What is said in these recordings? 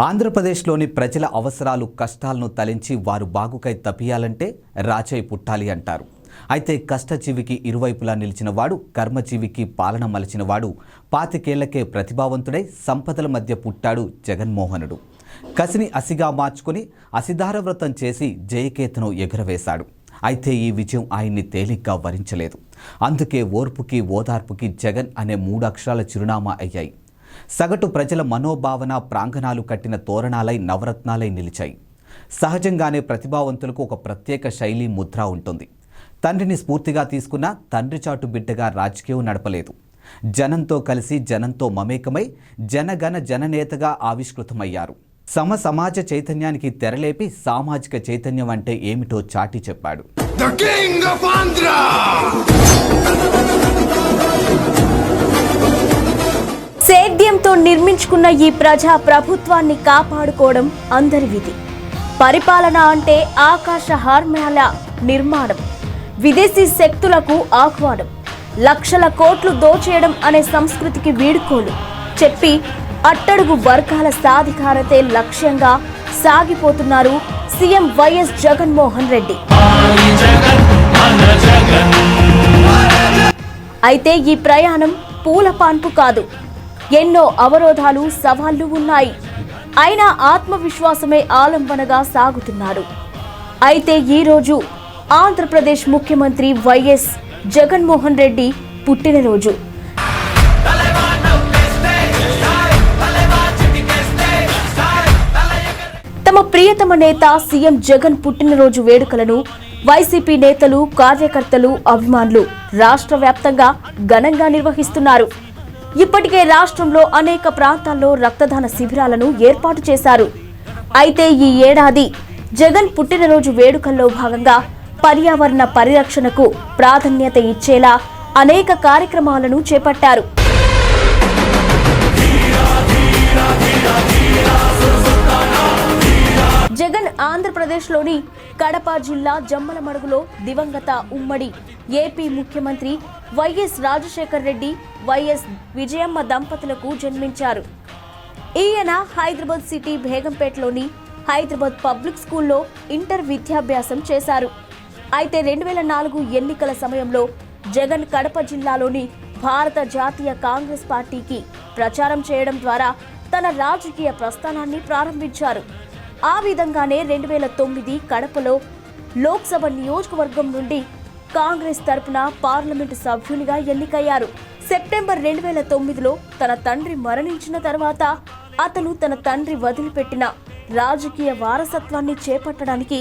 ఆంధ్రప్రదేశ్లోని ప్రజల అవసరాలు కష్టాలను తలించి వారు బాగుకై తప్పియాలంటే రాజయ్య పుట్టాలి అంటారు. అయితే కష్టజీవికి ఇరువైపులా నిలిచినవాడు, కర్మజీవికి పాలన మలిచినవాడు, 25 ఏళ్లకే ప్రతిభావంతుడై సంపదల మధ్య పుట్టాడు జగన్మోహనుడు. కసిని అసిగా మార్చుకుని అసిధార వ్రతం చేసి జయకేతను ఎగురవేశాడు. అయితే ఈ విజయం ఆయన్ని తేలిగ్గా వరించలేదు. అందుకే ఓర్పుకి ఓదార్పుకి జగన్ అనే 3 అక్షరాల చిరునామా అయ్యాయి. సగటు ప్రజల మనోభావన ప్రాంగణాలు కట్టిన తోరణాలై నవరత్నాలై నిలిచాయి. సహజంగానే ప్రతిభావంతులకు ఒక ప్రత్యేక శైలి ముద్ర ఉంటుంది. తండ్రిని స్ఫూర్తిగా తీసుకున్న తండ్రి చాటు బిడ్డగా రాజకీయం నడపలేదు. జనంతో కలిసి జనంతో మమేకమై జనగణ జననేతగా ఆవిష్కృతమయ్యారు. సమాజ చైతన్యానికి తెరలేపి సామాజిక చైతన్యం అంటే ఏమిటో చాటి చెప్పాడు. సేద్యంతో నిర్మించుకున్న ఈ ప్రజా ప్రభుత్వాన్ని కాపాడుకోవడం అందరి విధి. పరిపాలన అంటే ఆకాశ హార్మ్యాల నిర్మాణం, విదేశీ శక్తులకు ఆహ్వానం, లక్షల కోట్లు దోచేయడం అనే సంస్కృతికి వీడుకోలు చెప్పి అట్టడుగు వర్గాల సాధికారతే లక్ష్యంగా సాగిపోతున్నారు సీఎం వైఎస్ జగన్మోహన్ రెడ్డి. అయితే ఈ ప్రయాణం పూల పాన్పు కాదు. ఎన్నో అవరోధాలు, సవాళ్లు ఉన్నాయి. అయినా ఆత్మవిశ్వాసమే ఆలంబనగా సాగుతున్నారు. అయితే ఈరోజు ఆంధ్రప్రదేశ్ ముఖ్యమంత్రి వైఎస్ జగన్మోహన్ రెడ్డి పుట్టినరోజు. తమ ప్రియతమ నేత సీఎం జగన్ పుట్టినరోజు వేడుకలను వైసీపీ నేతలు, కార్యకర్తలు, అభిమానులు రాష్ట్ర వ్యాప్తంగా ఘనంగా నిర్వహిస్తున్నారు. ఇప్పటికే రాష్ట్రంలో అనేక ప్రాంతాల్లో రక్తదాన శిబిరాలను ఏర్పాటు చేశారు. అయితే ఈ ఏడాది జగన్ పుట్టినరోజు వేడుకల్లో భాగంగా పర్యావరణ పరిరక్షణకు ప్రాధాన్యత ఇచ్చేలా అనేక కార్యక్రమాలను చేపట్టారు. జగన్ ఆంధ్రప్రదేశ్లోని కడప జిల్లా జమ్మలమడుగులో దివంగత ఉమ్మడి ఏపీ ముఖ్యమంత్రి వైఎస్ రాజశేఖర్ రెడ్డి, వైఎస్ విజయమ్మ దంపతులకు జన్మించారు. ఈయన హైదరాబాద్ సిటీ బేగంపేటలోని హైదరాబాద్ పబ్లిక్ స్కూల్లో ఇంటర్ విద్యాభ్యాసం చేశారు. అయితే 2004 ఎన్నికల సమయంలో జగన్ కడప జిల్లాలోని భారత జాతీయ కాంగ్రెస్ పార్టీకి ప్రచారం చేయడం ద్వారా తన రాజకీయ ప్రస్థానాన్ని ప్రారంభించారు. ఆ విధంగానే 2009 కడపలో లోక్సభ నియోజకవర్గం నుండి కాంగ్రెస్ తరపున పార్లమెంటు సభ్యునిగా ఎన్నికయ్యారు. సెప్టెంబర్ 2009లో తన తండ్రి మరణించిన తర్వాత అతను తన తండ్రి వదిలిపెట్టిన రాజకీయ వారసత్వాన్ని చేపట్టడానికి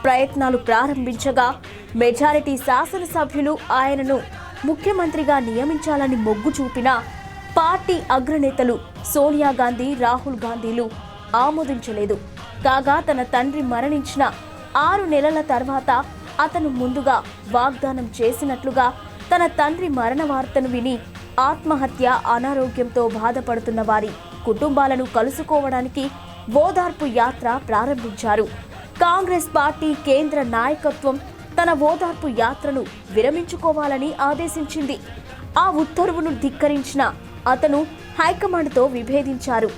ప్రయత్నాలు ప్రారంభించగా మెజారిటీ శాసనసభ్యులు ఆయనను ముఖ్యమంత్రిగా నియమించాలని మొగ్గు చూపిన పార్టీ అగ్రనేతలు సోనియా గాంధీ, రాహుల్ గాంధీలు ఆమోదించలేదు. కాగా తన తండ్రి మరణించిన 6 నెలల తర్వాత అతను ముందుగా వాగ్దానం చేసినట్లుగా తన తండ్రి మరణ వార్తను విని ఆత్మహత్య, అనారోగ్యంతో బాధపడుతున్న వారి కుటుంబాలను కలుసుకోవడానికి ఓదార్పు యాత్ర ప్రారంభించారు. కాంగ్రెస్ పార్టీ కేంద్ర నాయకత్వం తన ఓదార్పు యాత్రను విరమించుకోవాలని ఆదేశించింది. ఆ ఉత్తర్వును ధిక్కరించిన అతను హైకమాండ్తో విభేదించారు.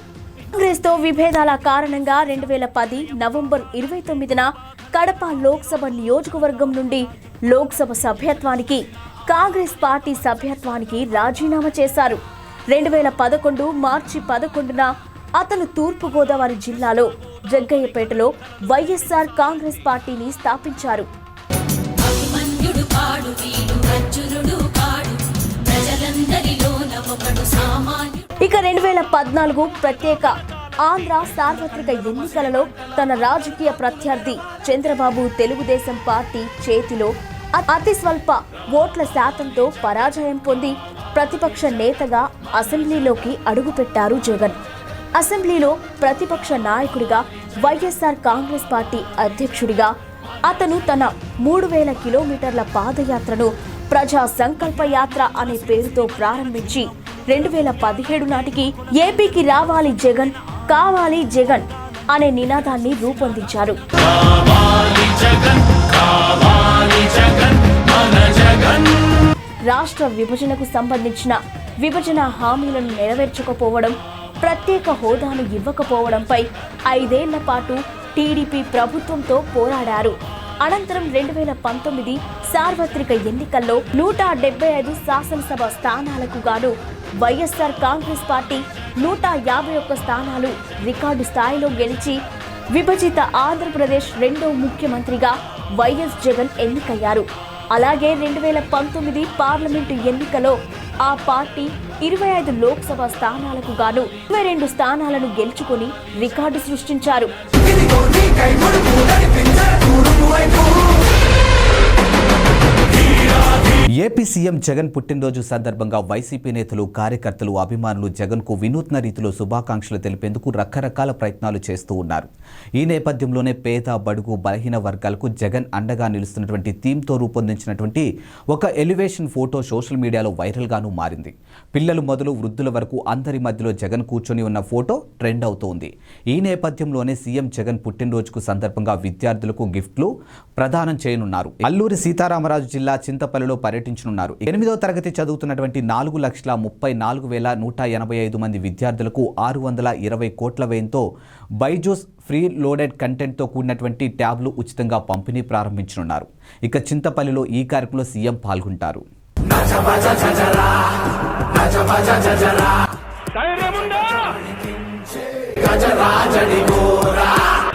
కాంగ్రెస్తో విభేదాల కారణంగా 2010 నవంబర్ 29న కడప లోక్సభ నియోజకవర్గం నుండి లోక్సభ సభ్యత్వానికి, కాంగ్రెస్ పార్టీ సభ్యత్వానికి రాజీనామా చేశారు. 2011 మార్చి 11న అతను తూర్పుగోదావరి జిల్లాలో జగ్గయ్యపేటలో వైఎస్ఆర్ కాంగ్రెస్ పార్టీని స్థాపించారు. ఇక 2014 ప్రత్యేక ఆంధ్ర సార్వత్రిక ఎన్నికలలో తన రాజకీయ ప్రత్యర్థి చంద్రబాబు తెలుగుదేశం పార్టీ చేతిలో అతి స్వల్ప ఓట్ల శాతంతో పరాజయం పొంది ప్రతిపక్ష నేతగా అసెంబ్లీలోకి అడుగుపెట్టారు జగన్. అసెంబ్లీలో ప్రతిపక్ష నాయకుడిగా, వైఎస్ఆర్ కాంగ్రెస్ పార్టీ అధ్యక్షుడిగా అతను తన 3000 కిలోమీటర్ల పాదయాత్రను ప్రజా సంకల్ప యాత్ర అనే పేరుతో ప్రారంభించి 2017 నాటికి ఏపీకి రావాలి జగన్, కావాలి జగన్ అనే నినాదాన్ని రూపొందించారు. రాష్ట్ర విభజనకు సంబంధించిన విభజన హామీలను నెరవేర్చకపోవడం, ప్రత్యేక హోదాను ఇవ్వకపోవడంపై 5 ఏళ్ల పాటు టీడీపీ ప్రభుత్వంతో పోరాడారు. అనంతరం 2019 సార్వత్రిక ఎన్నికల్లో 175 శాసనసభ స్థానాలకు గాను వైఎస్ఆర్ కాంగ్రెస్ పార్టీ 151 స్థానాలు రికార్డు స్థాయిలో గెలిచి విభజిత ఆంధ్రప్రదేశ్ రెండో ముఖ్యమంత్రిగా వైఎస్ జగన్ ఎన్నికయ్యారు. అలాగే 2019 పార్లమెంటు ఎన్నికలో ఆ పార్టీ 25 లోక్సభ స్థానాలకు గాను 22 స్థానాలను గెలుచుకుని రికార్డు సృష్టించారు. ఏపీ సీఎం జగన్ పుట్టినరోజు సందర్భంగా వైసీపీ నేతలు, కార్యకర్తలు, అభిమానులు జగన్కు వినూత్న రీతిలో శుభాకాంక్షలు తెలిపేందుకు రకరకాల ప్రయత్నాలు చేస్తూ ఉన్నారు. ఈ నేపథ్యంలోనే పేద, బడుగు, బలహీన వర్గాలకు జగన్ అండగా నిలుస్తున్నటువంటి థీమ్తో రూపొందించినటువంటి ఒక ఎలివేషన్ ఫోటో సోషల్ మీడియాలో వైరల్గానూ మారింది. పిల్లలు మొదలు వృద్ధుల వరకు అందరి మధ్యలో జగన్ కూర్చొని ఉన్న ఫోటో ట్రెండ్ అవుతోంది. ఈ నేపథ్యంలోనే సీఎం జగన్ పుట్టినరోజుకు సందర్భంగా విద్యార్థులకు గిఫ్ట్లు ప్రదానం చేయనున్నారు. అల్లూరి సీతారామరాజు జిల్లా చింతపల్లిలో పర్యటించనున్నారు. 8వ తరగతి చదువుతున్నటువంటి 4,34,185 మంది విద్యార్థులకు 620 కోట్ల వ్యయంతో బైజూస్ ఫ్రీ లోడెడ్ కంటెంట్తో కూడినటువంటి ట్యాబ్లు ఉచితంగా పంపిణీ ప్రారంభించనున్నారు. ఇక చింతపల్లిలో ఈ కార్యక్రమంలో సీఎం పాల్గొంటారు.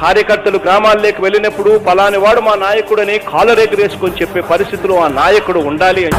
కార్యకర్తలు గ్రామాల్లోకి వెళ్ళినప్పుడు పలాని వాడు మా నాయకుడని కాలరెగరేసుకొని చెప్పే పరిస్థితిలో ఆ నాయకుడు ఉండాలి అని